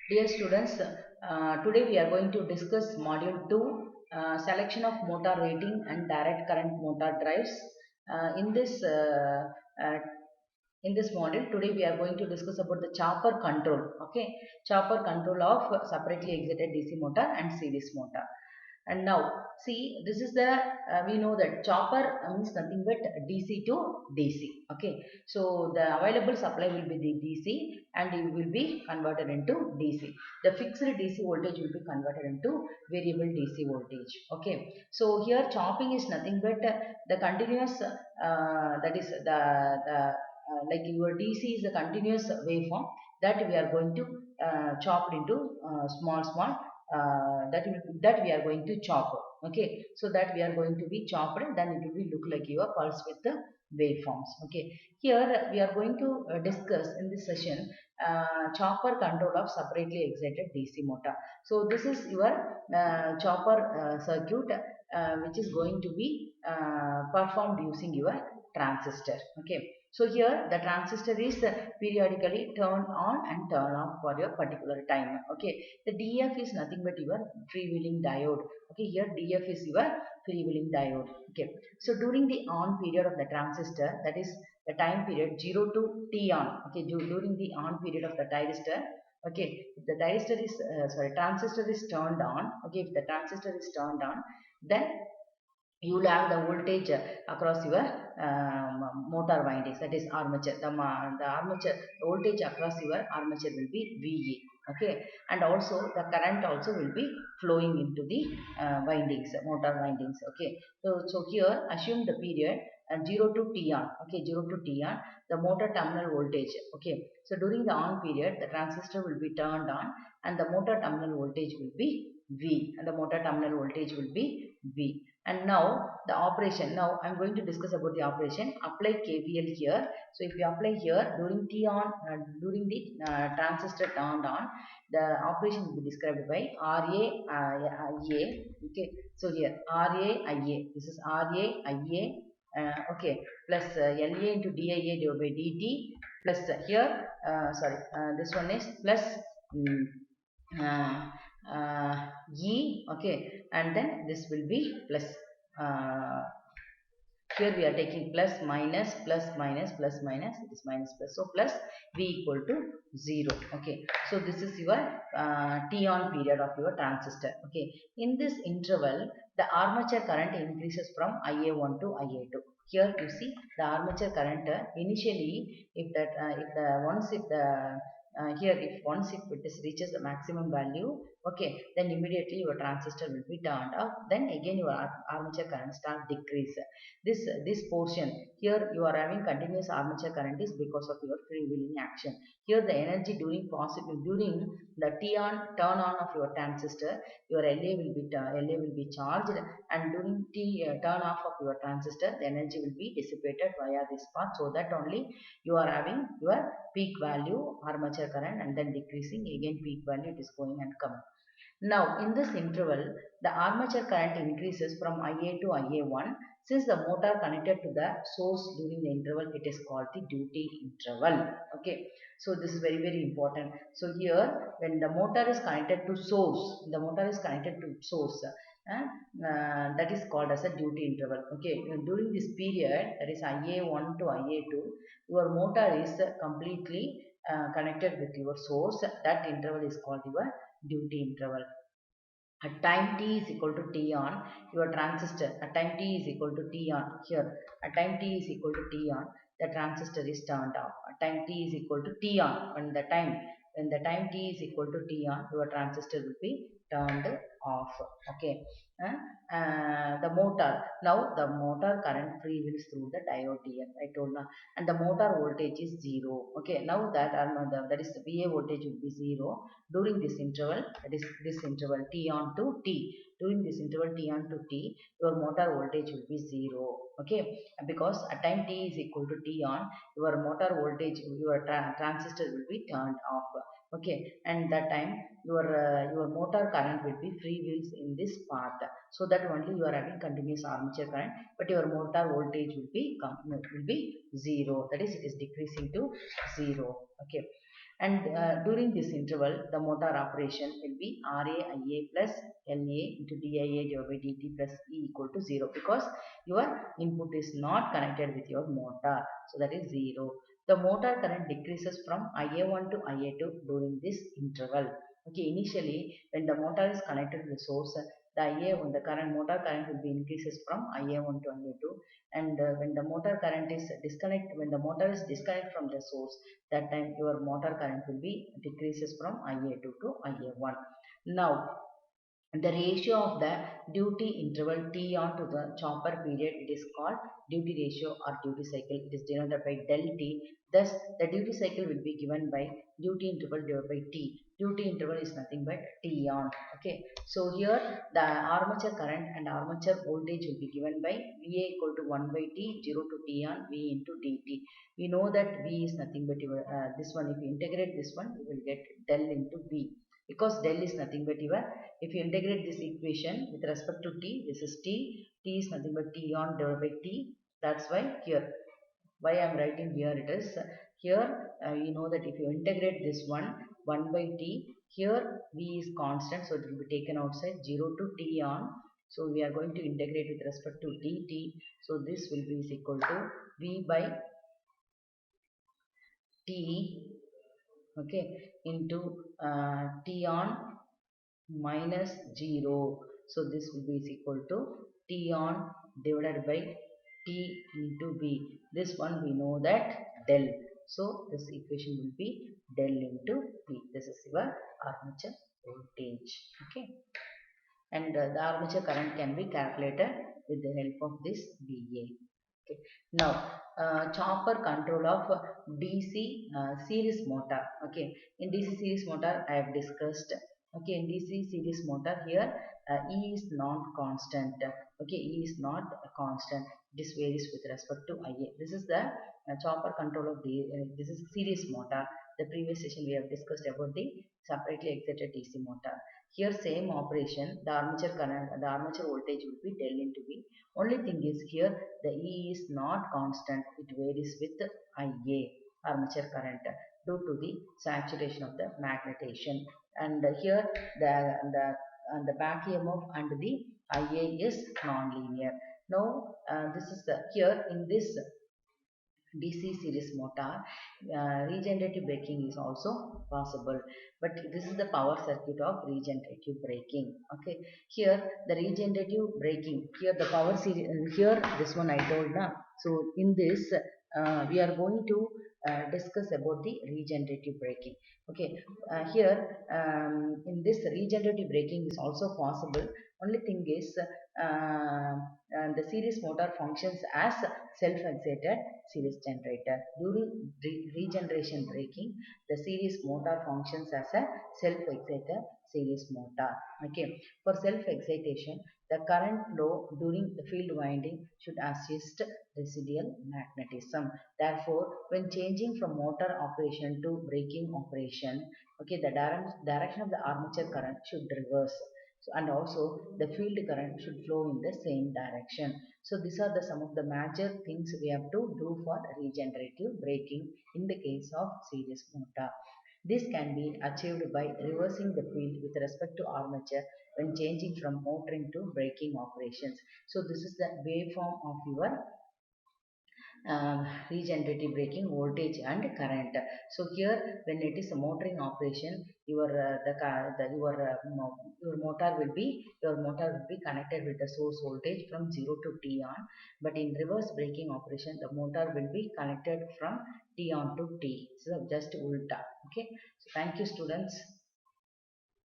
Dear students, today we are going to discuss module 2, selection of motor rating and direct current motor drives. Uh, in this uh, uh, in this module, today we are going to discuss about the chopper control. Okay, chopper control of separately excited DC motor and series motor. And now, see, this is the, we know that chopper means nothing but DC to DC. Okay, so the available supply will be the DC and it will be converted into DC. The fixed DC voltage will be converted into variable DC voltage. Okay, so here chopping is nothing but the continuous, that is like your DC is a continuous waveform that we are going to chop into small that we are going to chop. Okay, so that we are going to be chopped, then it will be look like your pulse with the waveforms. Okay, here we are going to discuss in this session chopper control of separately excited DC motor. So this is your chopper circuit which is going to be performed using your transistor. Okay, so here the transistor is periodically turn on and turn off for your particular time. Okay, the DF is nothing but your freewheeling diode. Okay, here DF is your freewheeling diode. Okay, so during the on period of the transistor, that is the time period 0 to T on. Okay, during the on period of the thyristor. Okay, if the thyristor is transistor is turned on. Okay, if the transistor is turned on, then you will have the voltage across your motor windings, that is armature. The armature voltage across your armature will be VA. Okay, and also the current also will be flowing into the windings, motor windings. Okay, so here assume the period 0 to T on. Okay, 0 to T on, the motor terminal voltage. Okay, so during the on period the transistor will be turned on and the motor terminal voltage will be V, and the motor terminal voltage will be V. And now the operation, now I am going to discuss about the operation. Apply KVL here. So if you apply here during T on, during the transistor turned on, the operation will be described by RA IA. Okay, so here RA IA, this is RA IA, okay, plus LA into DIA divided by DT, plus here this one is plus mm, uh, E. Okay, and then this will be plus, uh, here we are taking plus minus plus minus plus minus, it is minus plus, so plus V equal to 0. Okay, so this is your T on period of your transistor. Okay, in this interval the armature current increases from IA1 to IA2. Here you see the armature current initially, if that if the once if the here if once if it is reaches the maximum value, okay, then immediately your transistor will be turned off, then again your armature current start decrease. This portion here you are having continuous armature current is because of your freewheeling action. Here the energy during positive, during the turn on of your transistor, your LA will be charged, and during turn off of your transistor the energy will be dissipated via this path, so that only you are having your peak value armature current, and then decreasing again peak value, it is going and coming. Now, in this interval, the armature current increases from IA to IA1. Since the motor connected to the source during the interval, it is called the duty interval. Okay, so this is very, very important. So here, when the motor is connected to source, that is called as a duty interval. Okay, during this period, that is IA1 to IA2, your motor is completely connected with your source. That interval is called your duty interval. At time t is equal to t on, your transistor, at time t is equal to t on, here at time t is equal to t on, the transistor is turned off. At time t is equal to t on, when the time t is equal to t on, your transistor will be turned off. Okay, the motor, now the motor current freewheels through the diode DF, I told now, and the motor voltage is 0. Okay, now that is the VA voltage will be 0 during this interval, that is this interval T on to T. During this interval T on to T, your motor voltage will be 0. Okay, because at time T is equal to T on, your motor voltage, your transistor will be turned off. Okay, and that time your motor current will be free wheels in this path, so that only you are having continuous armature current, but your motor voltage will be 0, that is it is decreasing to 0. Okay, And during this interval, the motor operation will be RAIA plus LA into DIA divided by dt plus E equal to 0, because your input is not connected with your motor. So that is 0. The motor current decreases from IA1 to IA2 during this interval. Okay, initially when the motor is connected to the source, the IA1, the current motor current will be increases from IA1 to IA2, and when the motor current is when the motor is disconnected from the source, that time your motor current will be decreases from IA2 to IA1. Now the ratio of the duty interval T on to the chopper period, it is called duty ratio or duty cycle. It is denoted by del T. Thus, the duty cycle will be given by duty interval divided by T. Duty interval is nothing but T on. Okay. So here the armature current and armature voltage will be given by VA equal to 1 by T, 0 to T on V into dt. We know that V is nothing but your, this one. If you integrate this one, you will get del into V, because del is nothing but your, if you integrate this equation with respect to t, this is t, t is nothing but t on divided by t. That's why here, why I am writing here, it is here, you know that if you integrate this one, 1 by t, here v is constant, so it will be taken outside, 0 to t on. So we are going to integrate with respect to dt. So this will be is equal to v by t, okay, into t on minus 0. So this will be is equal to T on divided by T into V. This one we know that del. So this equation will be del into V. This is your armature voltage. Okay. And the armature current can be calculated with the help of this VA. Okay. Now, chopper control of DC series motor. Okay, in DC series motor I have discussed. Okay, in DC series motor here E is not constant. Okay, E is not a constant. This varies with respect to IA. This is the chopper control of the this is series motor. The previous session we have discussed about the separately excited DC motor. Here same operation, the armature current, the armature voltage will be del into V. Only thing is here the E is not constant, it varies with IA, armature current, due to the saturation of the magnetization. And here the back EMF and the IA is non-linear. Now this is the here in this DC series motor, regenerative braking is also possible, but this is the power circuit of regenerative braking. Okay, here the regenerative braking, here the power series, here this one I told now. So in this we are going to discuss about the regenerative braking. Okay, here in this regenerative braking is also possible. Only thing is the series motor functions as self-excited series generator. During regeneration braking, the series motor functions as a self-excited series motor. Okay, for self-excitation, the current flow during the field winding should assist residual magnetism. Therefore, when changing from motor operation to braking operation, okay, the direction of the armature current should reverse. So, and also the field current should flow in the same direction. So these are the some of the major things we have to do for regenerative braking in the case of series motor. This can be achieved by reversing the field with respect to armature when changing from motoring to braking operations. So this is the waveform of your regenerative braking voltage and current. So here when it is a motoring operation, your your motor will be connected with the source voltage from 0 to T on, but in reverse braking operation the motor will be connected from T on to T. So just ulta. Okay, so thank you students.